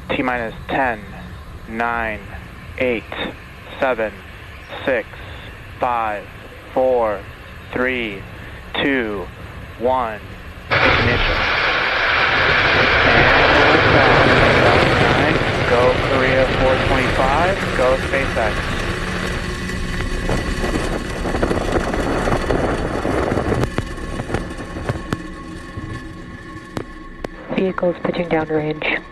T-minus 10, 9, 8, 7, 6, 5, 4, 3, 2, 1. Ignition. And Falcon-9, go Korea 425, go SpaceX. Vehicles pitching downrange.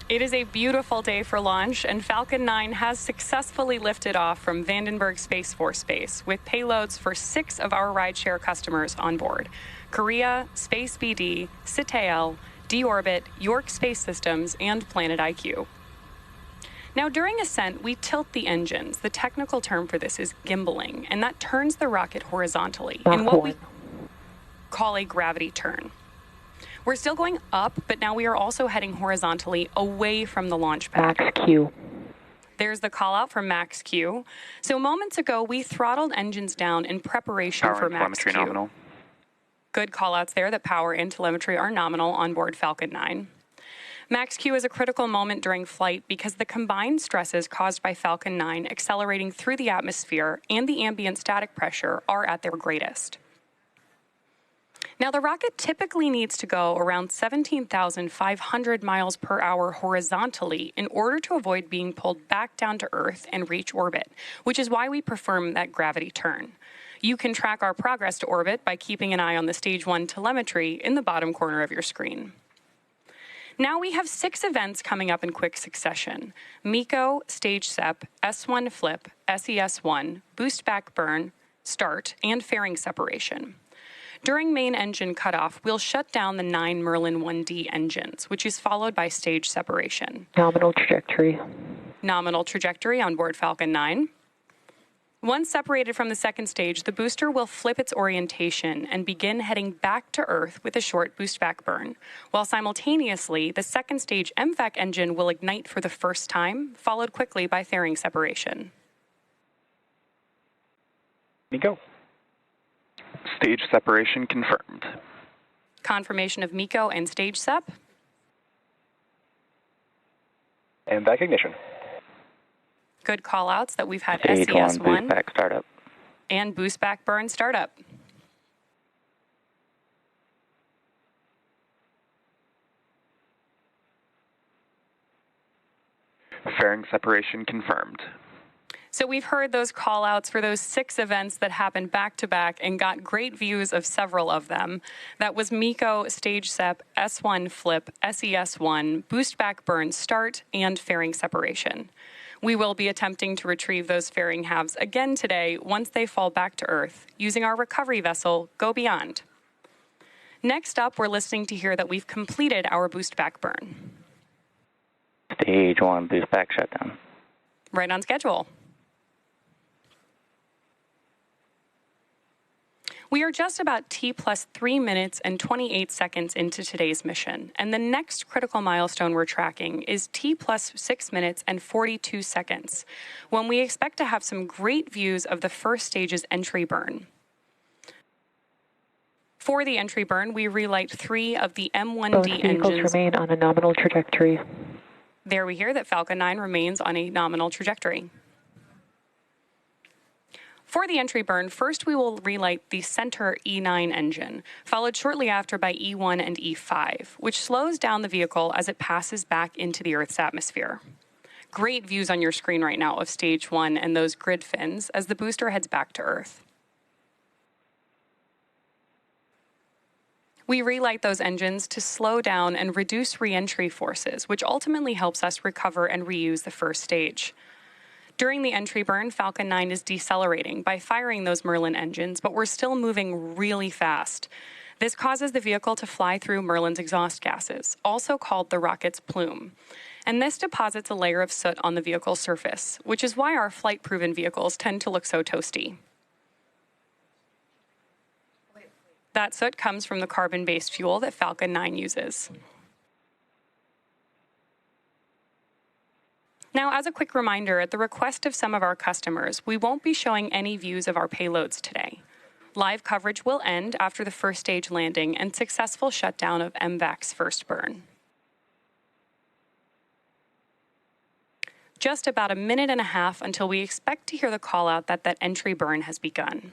It is a beautiful day for launch, and Falcon-9 has successfully lifted off from Vandenberg Space Force Base with payloads for 6 of our rideshare customers on board: Korea, Space BD, SITAEL, D-Orbit, York Space Systems, and PlanetIQ. Now, during ascent, we tilt the engines. The technical term for this is gimbaling, and that turns the rocket horizontally in what we call a gravity turn. We're still going up, but now we are also heading horizontally away from the launch pad. Max Q. There's the call out from Max Q. So moments ago, we throttled engines down in preparation Power for and Max Q. nominal. Good call outs there that power and telemetry are nominal on board Falcon-9. Max Q is a critical moment during flight because the combined stresses caused by Falcon-9 accelerating through the atmosphere and the ambient static pressure are at their greatest. Now, the rocket typically needs to go around 17,500 miles per hour horizontally in order to avoid being pulled back down to Earth and reach orbit, which is why we perform that gravity turn. You can track our progress to orbit by keeping an eye on the Stage 1 telemetry in the bottom corner of your screen. Now we have 6 events coming up in quick succession: MECO, Stage SEP, S1 Flip, SES1, Boost Back Burn, Start, and Fairing Separation. During main engine cutoff, we'll shut down the 9 Merlin 1D engines, which is followed by stage separation. Nominal trajectory. Nominal trajectory on board Falcon-9. Once separated from the second stage, the booster will flip its orientation and begin heading back to Earth with a short boost back burn, while simultaneously, the second stage MVAC engine will ignite for the first time, followed quickly by fairing separation. MECO. Stage separation confirmed. Confirmation of MECO and stage SEP. And back ignition. Good call-outs that we've had Stage SES1 boost back startup. and boost back burn startup. Fairing separation confirmed. So we've heard those call-outs for those 6 events that happened back-to-back and got great views of several of them. That was MECO, Stage SEP, S1 Flip, SES1, Boost Back Burn Start, and Fairing Separation. We will be attempting to retrieve those fairing halves again today once they fall back to Earth, using our recovery vessel, Go Beyond. Next up, we're listening to hear that we've completed our Boost Back Burn. Stage 1 boost back shutdown. Right on schedule. We are just about T plus 3 minutes and 28 seconds into today's mission, and the next critical milestone we're tracking is T plus 6 minutes and 42 seconds, when we expect to have some great views of the first stage's entry burn. For the entry burn, we relight 3 of the M1D Both vehicles engines. remain on a nominal trajectory. There we hear that Falcon-9 remains on a nominal trajectory. For the entry burn, first we will relight the center E9 engine, followed shortly after by E1 and E5, which slows down the vehicle as it passes back into the Earth's atmosphere. Great views on your screen right now of Stage 1 and those grid fins as the booster heads back to Earth. We relight those engines to slow down and reduce re-entry forces, which ultimately helps us recover and reuse the first stage. During the entry burn, Falcon-9 is decelerating by firing those Merlin engines, but we're still moving really fast. This causes the vehicle to fly through Merlin's exhaust gases, also called the rocket's plume. And this deposits a layer of soot on the vehicle's surface, which is why our flight-proven vehicles tend to look so toasty. That soot comes from the carbon-based fuel that Falcon-9 uses. Now, as a quick reminder, at the request of some of our customers, we won't be showing any views of our payloads today. Live coverage will end after the first stage landing and successful shutdown of MVAC's first burn. Just about a minute and a half until we expect to hear the call out that that entry burn has begun.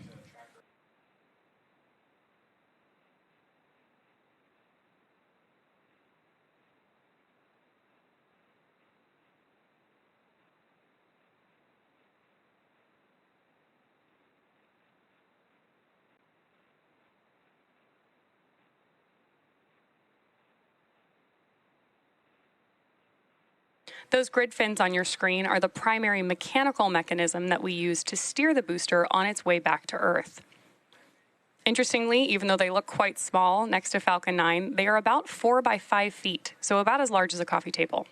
Those grid fins on your screen are the primary mechanical mechanism that we use to steer the booster on its way back to Earth. Interestingly, even though they look quite small next to Falcon-9, they are about 4 by 5 feet, so about as large as a coffee table.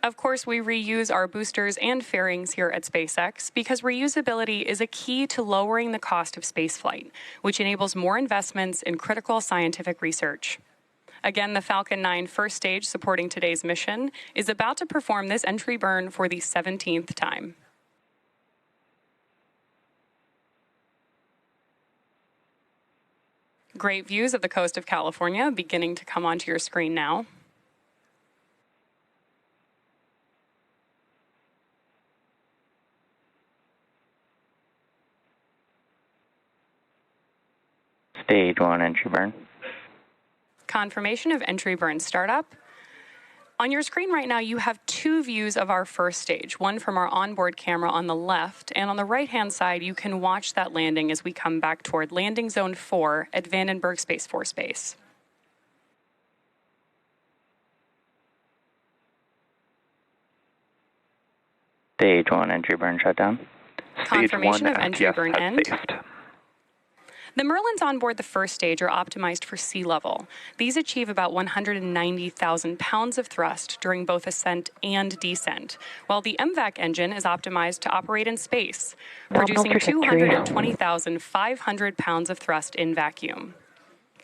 Of course, we reuse our boosters and fairings here at SpaceX because reusability is a key to lowering the cost of spaceflight, which enables more investments in critical scientific research. Again, the Falcon-9 first stage supporting today's mission is about to perform this entry burn for the 17th time. Great views of the coast of California beginning to come onto your screen now. Stage 1 entry burn. Confirmation of entry burn startup. On your screen right now, you have 2 views of our first stage, one from our onboard camera on the left, and on the right-hand side, you can watch that landing as we come back toward landing zone 4 at Vandenberg Space Force Base. Stage 1 entry burn shutdown. Confirmation of entry burn end. Saved. The Merlins on board the first stage are optimized for sea level. These achieve about 190,000 pounds of thrust during both ascent and descent, while the MVAC engine is optimized to operate in space, producing 220,500 pounds of thrust in vacuum.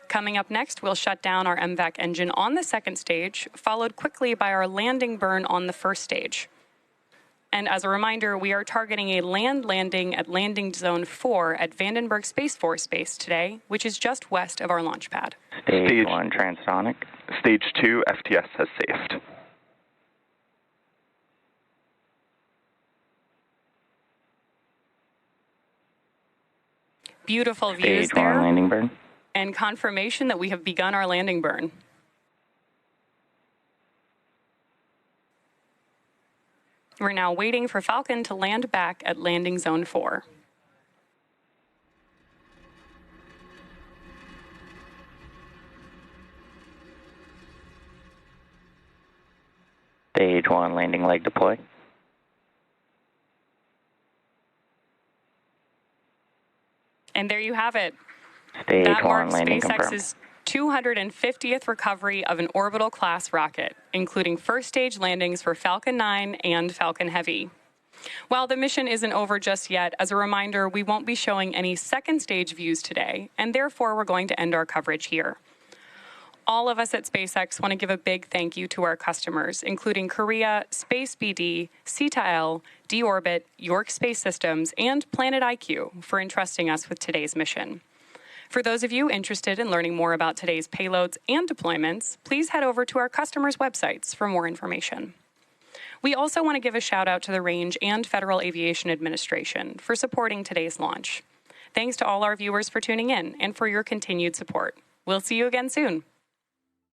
Coming up next, we'll shut down our MVAC engine on the second stage, followed quickly by our landing burn on the first stage. And as a reminder, we are targeting a land landing at landing zone 4 at Vandenberg Space Force Base today, which is just west of our launch pad. Stage 1 transonic. Stage 2 FTS has saved. Beautiful views Stage 1 there, landing burn. and confirmation that we have begun our landing burn. We're now waiting for Falcon to land back at landing zone 4. Stage 1 landing leg deploy. And there you have it. Stage That 1 marks landing confirmed. SpaceX's 250th recovery of an orbital-class rocket, including first-stage landings for Falcon-9 and Falcon Heavy. While the mission isn't over just yet, as a reminder, we won't be showing any second-stage views today, and therefore we're going to end our coverage here. All of us at SpaceX want to give a big thank you to our customers, including Korea, Space BD, SITAEL, D-Orbit, York Space Systems, and PlanetIQ for entrusting us with today's mission. For those of you interested in learning more about today's payloads and deployments, please head over to our customers' websites for more information. We also want to give a shout out to the Range and Federal Aviation Administration for supporting today's launch. Thanks to all our viewers for tuning in and for your continued support. We'll see you again soon.